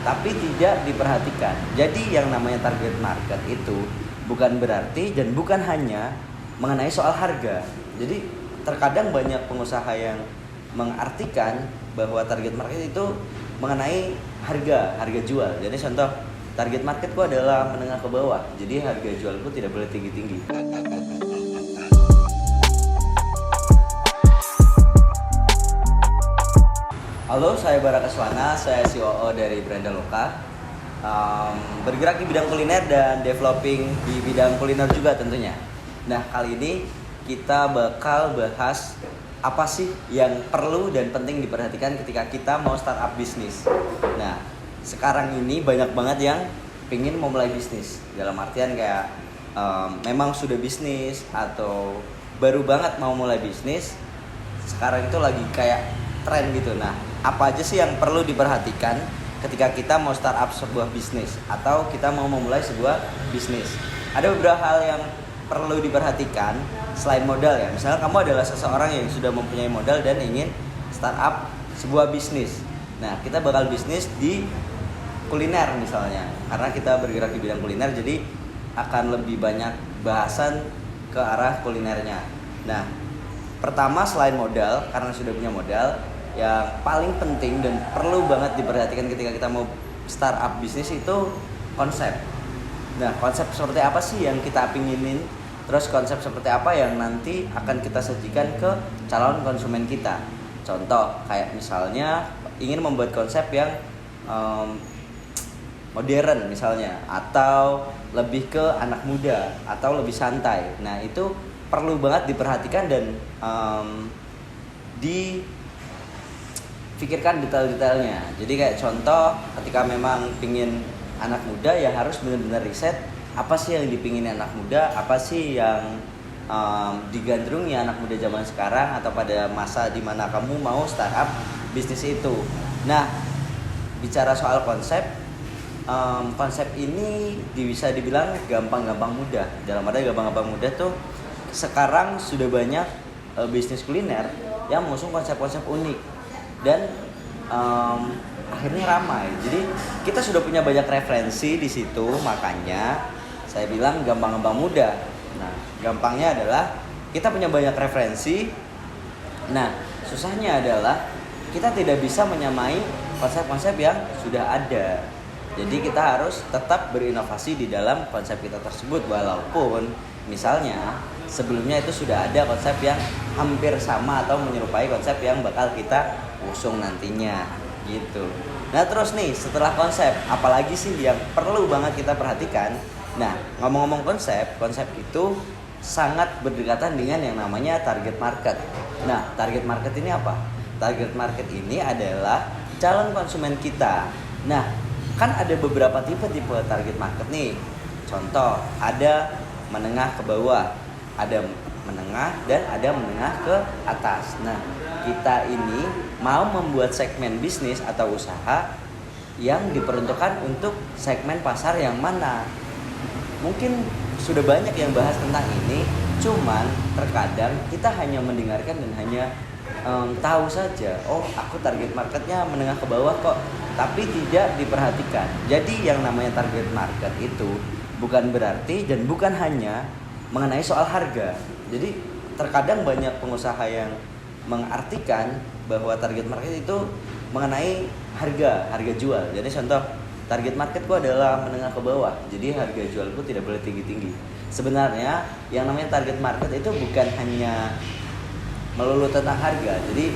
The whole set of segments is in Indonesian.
tapi tidak diperhatikan. Jadi yang namanya target market itu bukan berarti dan bukan hanya mengenai soal harga. Jadi terkadang banyak pengusaha yang mengartikan bahwa target market itu mengenai harga jual. Jadi contoh, target marketku adalah menengah ke bawah. Jadi harga jualku tidak boleh tinggi-tinggi. Halo, saya Bara Keswana, saya COO dari Brandaloka. Bergerak di bidang kuliner dan developing di bidang kuliner juga tentunya. Nah, kali ini kita bakal bahas apa sih yang perlu dan penting diperhatikan ketika kita mau startup bisnis. Nah, sekarang ini banyak banget yang pengen memulai bisnis. Dalam artian kayak memang sudah bisnis atau baru banget mau mulai bisnis. Sekarang itu lagi kayak tren gitu. Nah, apa aja sih yang perlu diperhatikan ketika kita mau startup sebuah bisnis atau kita mau memulai sebuah bisnis? Ada beberapa hal yang perlu diperhatikan selain modal ya. Misalnya kamu adalah seseorang yang sudah mempunyai modal dan ingin startup sebuah bisnis. Nah, kita bakal bisnis di kuliner misalnya. Karena kita bergerak di bidang kuliner, jadi akan lebih banyak bahasan ke arah kulinernya. Nah, pertama selain modal, karena sudah punya modal, yang paling penting dan perlu banget diperhatikan ketika kita mau startup bisnis itu konsep. Nah, konsep seperti apa sih yang kita pinginin? Terus konsep seperti apa yang nanti akan kita sajikan ke calon konsumen kita? Contoh, kayak misalnya ingin membuat konsep yang modern misalnya, atau lebih ke anak muda, atau lebih santai. Nah, itu perlu banget diperhatikan dan pikirkan detail-detailnya. Jadi kayak contoh, ketika memang pingin anak muda ya harus benar-benar riset apa sih yang dipingin anak muda, apa sih yang digandrungi anak muda zaman sekarang atau pada masa dimana kamu mau startup bisnis itu. Nah, bicara soal konsep, konsep ini bisa dibilang gampang-gampang mudah. Dalam arti gampang-gampang mudah tuh sekarang sudah banyak bisnis kuliner yang mengusung konsep-konsep unik dan akhirnya ramai. Jadi kita sudah punya banyak referensi di situ, makanya saya bilang gampang-gampang mudah. Nah, gampangnya adalah kita punya banyak referensi. Nah, susahnya adalah kita tidak bisa menyamai konsep-konsep yang sudah ada. Jadi kita harus tetap berinovasi di dalam konsep kita tersebut, walaupun misalnya sebelumnya itu sudah ada konsep yang hampir sama atau menyerupai konsep yang bakal kita usung nantinya gitu. Nah, terus nih setelah konsep, apalagi sih yang perlu banget kita perhatikan? Nah, ngomong-ngomong konsep itu sangat berdekatan dengan yang namanya target market. Nah, target market ini apa? Target market ini adalah calon konsumen kita. Nah, kan ada beberapa tipe-tipe target market nih. Contoh, ada menengah ke bawah, ada menengah, dan ada menengah ke atas. Nah, kita ini mau membuat segmen bisnis atau usaha yang diperuntukkan untuk segmen pasar yang mana? Mungkin sudah banyak yang bahas tentang ini, cuman terkadang kita hanya mendengarkan dan hanya tahu saja, oh aku target marketnya menengah ke bawah kok, tapi tidak diperhatikan. Jadi yang namanya target market itu bukan berarti dan bukan hanya mengenai soal harga. Jadi terkadang banyak pengusaha yang mengartikan bahwa target market itu mengenai harga jual. Jadi contoh, target marketku adalah menengah ke bawah, jadi harga jualku tidak boleh tinggi-tinggi. Sebenarnya yang namanya target market itu bukan hanya melulu tentang harga. Jadi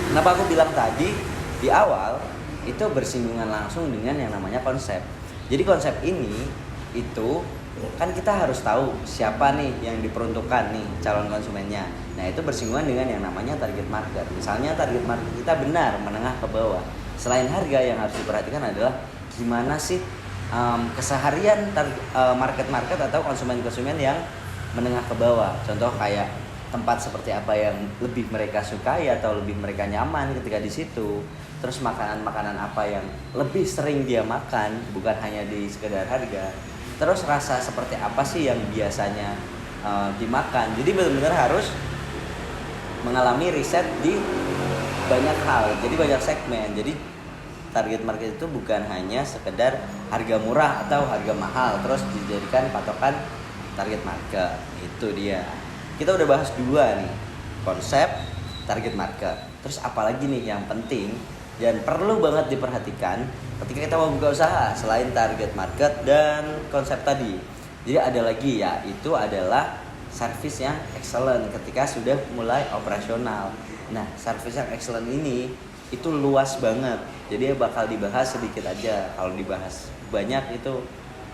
kenapa aku bilang tadi di awal itu bersinggungan langsung dengan yang namanya konsep. Jadi konsep ini itu kan kita harus tahu siapa nih yang diperuntukkan nih calon konsumennya. Nah, itu bersinggungan dengan yang namanya target market. Misalnya target market kita benar menengah ke bawah. Selain harga, yang harus diperhatikan adalah gimana sih keseharian market atau konsumen-konsumen yang menengah ke bawah. Contoh kayak tempat seperti apa yang lebih mereka sukai atau lebih mereka nyaman ketika di situ. Terus makanan-makanan apa yang lebih sering dia makan, bukan hanya di sekedar harga. Terus rasa seperti apa sih yang biasanya dimakan. Jadi benar-benar harus mengalami riset di banyak hal. Jadi banyak segmen. Jadi target market itu bukan hanya sekedar harga murah atau harga mahal terus dijadikan patokan target market. Itu dia. Kita udah bahas dua nih, konsep, target market. Terus apalagi nih yang penting dan perlu banget diperhatikan ketika kita mau buka usaha selain target market dan konsep tadi. Jadi ada lagi ya, itu adalah service yang excellent ketika sudah mulai operasional. Nah, service yang excellent ini itu luas banget. Jadi bakal dibahas sedikit aja. Kalau dibahas banyak itu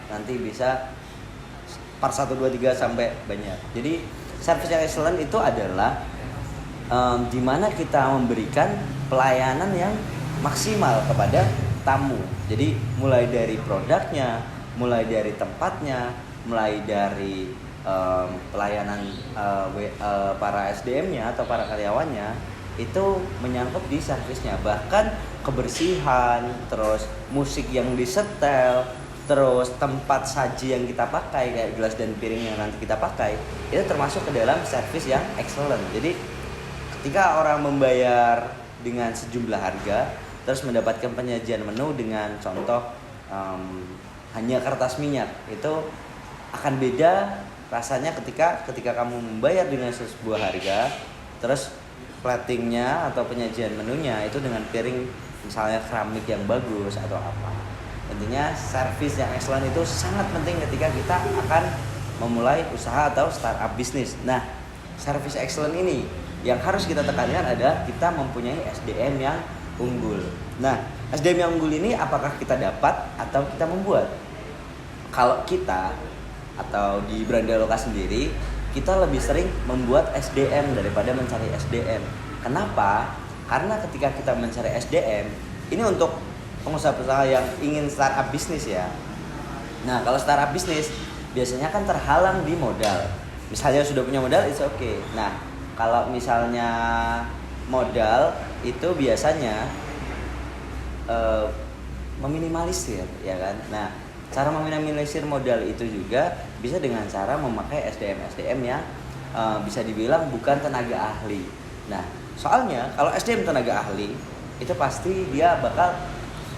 nanti bisa part 1, 2, 3 sampai banyak. Jadi service yang excellent itu adalah di mana kita memberikan pelayanan yang maksimal kepada tamu. Jadi mulai dari produknya, mulai dari tempatnya, mulai dari pelayanan para SDM-nya atau para karyawannya itu menyangkut di servisnya, bahkan kebersihan, terus musik yang disetel, terus tempat saji yang kita pakai kayak gelas dan piring yang nanti kita pakai itu termasuk ke dalam servis yang excellent. Jadi ketika orang membayar dengan sejumlah harga terus mendapatkan penyajian menu dengan contoh hanya kertas minyak, itu akan beda rasanya ketika kamu membayar dengan sebuah harga terus platingnya atau penyajian menunya itu dengan piring misalnya keramik yang bagus atau apa. Intinya service yang excellent itu sangat penting ketika kita akan memulai usaha atau startup bisnis. Nah, service excellent ini yang harus kita tekankan adalah kita mempunyai SDM yang unggul. Nah, SDM yang unggul ini apakah kita dapat atau kita membuat? Kalau kita atau di Brandaloka sendiri, kita lebih sering membuat SDM daripada mencari SDM. Kenapa? Karena ketika kita mencari SDM, ini untuk pengusaha-pengusaha yang ingin startup bisnis ya. Nah, kalau startup bisnis biasanya kan terhalang di modal. Misalnya sudah punya modal, it's okay. Nah, kalau misalnya modal itu biasanya meminimalisir, ya kan? Nah, cara meminimalisir modal itu juga bisa dengan cara memakai SDM yang bisa dibilang bukan tenaga ahli. Nah, soalnya kalau SDM tenaga ahli itu pasti dia bakal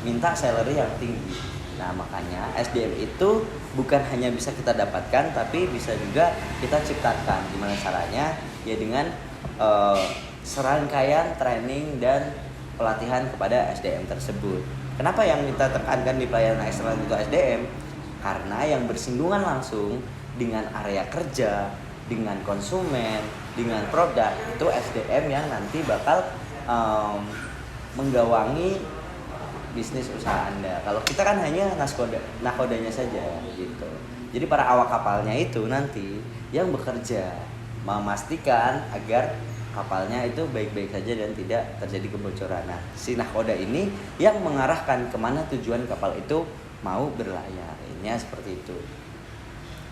minta salary yang tinggi. Nah, makanya SDM itu bukan hanya bisa kita dapatkan tapi bisa juga kita ciptakan. Gimana caranya? Ya dengan serangkaian training dan pelatihan kepada SDM tersebut. Kenapa yang kita tekankan di pelayanan excellent itu SDM? Karena yang bersinggungan langsung dengan area kerja, dengan konsumen, dengan produk, itu SDM yang nanti bakal menggawangi bisnis usaha Anda. Kalau kita kan hanya nakodanya saja gitu. Jadi para awak kapalnya itu nanti yang bekerja memastikan agar kapalnya itu baik-baik saja dan tidak terjadi kebocoran. Nah, si nahkoda ini yang mengarahkan kemana tujuan kapal itu mau berlayar. Ini seperti itu.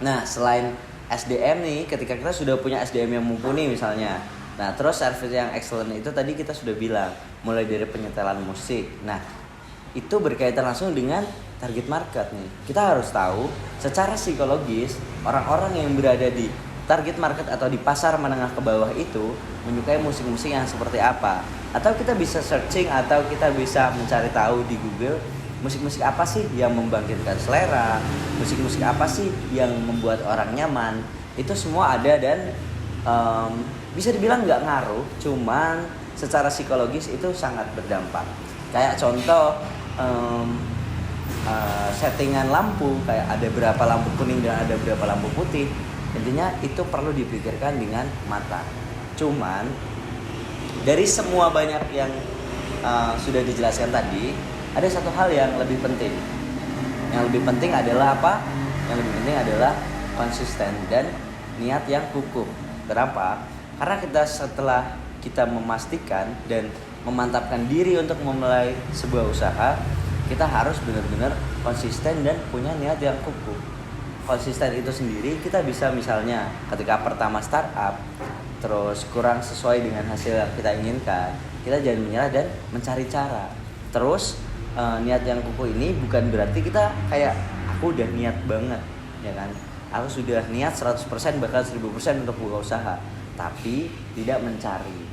Nah, selain SDM nih, ketika kita sudah punya SDM yang mumpuni misalnya, nah terus service yang excellent itu tadi kita sudah bilang, mulai dari penyetelan musik. Nah, itu berkaitan langsung dengan target market nih. Kita harus tahu secara psikologis orang-orang yang berada di target market atau di pasar menengah ke bawah itu menyukai musik-musik yang seperti apa. Atau kita bisa searching atau kita bisa mencari tahu di Google musik-musik apa sih yang membangkitkan selera, musik-musik apa sih yang membuat orang nyaman. Itu semua ada dan bisa dibilang nggak ngaruh, cuman secara psikologis itu sangat berdampak. Kayak contoh settingan lampu, kayak ada berapa lampu kuning dan ada berapa lampu putih. Intinya itu perlu dipikirkan dengan mata. Cuman dari semua banyak yang sudah dijelaskan tadi, ada satu hal yang lebih penting. Yang lebih penting adalah apa? Yang lebih penting adalah konsisten dan niat yang kukuh. Kenapa? Karena setelah kita memastikan dan memantapkan diri untuk memulai sebuah usaha, kita harus benar-benar konsisten dan punya niat yang kukuh. Konsisten itu sendiri kita bisa misalnya ketika pertama startup terus kurang sesuai dengan hasil yang kita inginkan, kita jangan menyerah dan mencari cara. Terus niat yang kukuh ini bukan berarti kita kayak aku udah niat banget, ya kan? Aku sudah niat 100% bahkan 1000% untuk buka usaha, tapi tidak mencari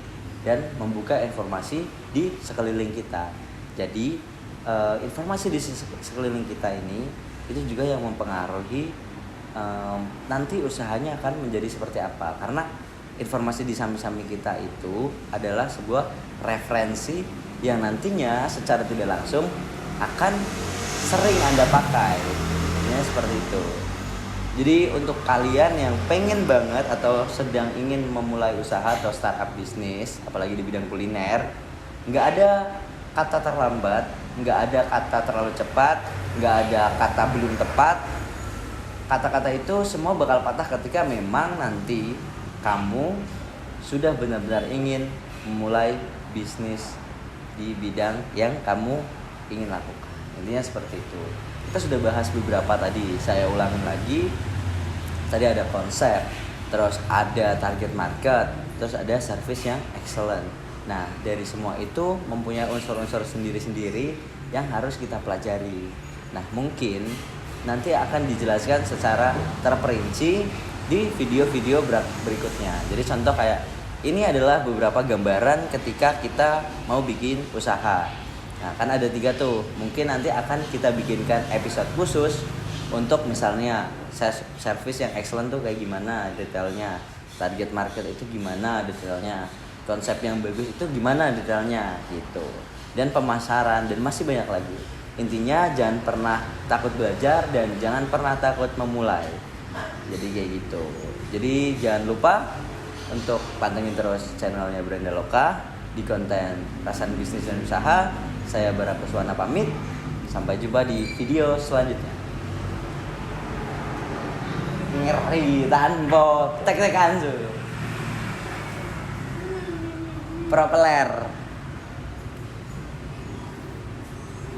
dan membuka informasi di sekeliling kita. Jadi informasi di sekeliling kita ini itu juga yang mempengaruhi nanti usahanya akan menjadi seperti apa. Karena informasi di samping-samping kita itu adalah sebuah referensi yang nantinya secara tidak langsung akan sering Anda pakai. Ini seperti itu. Jadi untuk kalian yang pengen banget atau sedang ingin memulai usaha atau startup bisnis, apalagi di bidang kuliner, nggak ada kata terlambat, nggak ada kata terlalu cepat, nggak ada kata belum tepat. Kata-kata itu semua bakal patah ketika memang nanti kamu sudah benar-benar ingin memulai bisnis di bidang yang kamu ingin lakukan. Intinya seperti itu. Kita sudah bahas beberapa tadi, saya ulangin lagi. Tadi ada konsep, terus ada target market, terus ada service yang excellent. Nah, dari semua itu mempunyai unsur-unsur sendiri-sendiri yang harus kita pelajari. Nah, mungkin nanti akan dijelaskan secara terperinci di video-video berikutnya. Jadi contoh kayak ini adalah beberapa gambaran ketika kita mau bikin usaha. Nah, kan ada 3 tuh. Mungkin nanti akan kita bikinkan episode khusus untuk misalnya service yang excellent tuh kayak gimana detailnya, target market itu gimana detailnya, konsep yang bagus itu gimana detailnya gitu, dan pemasaran dan masih banyak lagi. Intinya jangan pernah takut belajar dan jangan pernah takut memulai. Jadi kayak gitu. Jadi jangan lupa untuk pantengin terus channelnya Beranda Loka di konten Rasan Bisnis dan Usaha. Saya Bara Kuswana pamit. Sampai jumpa di video selanjutnya. Ngeri tanpa tek-tekan su. Propeller.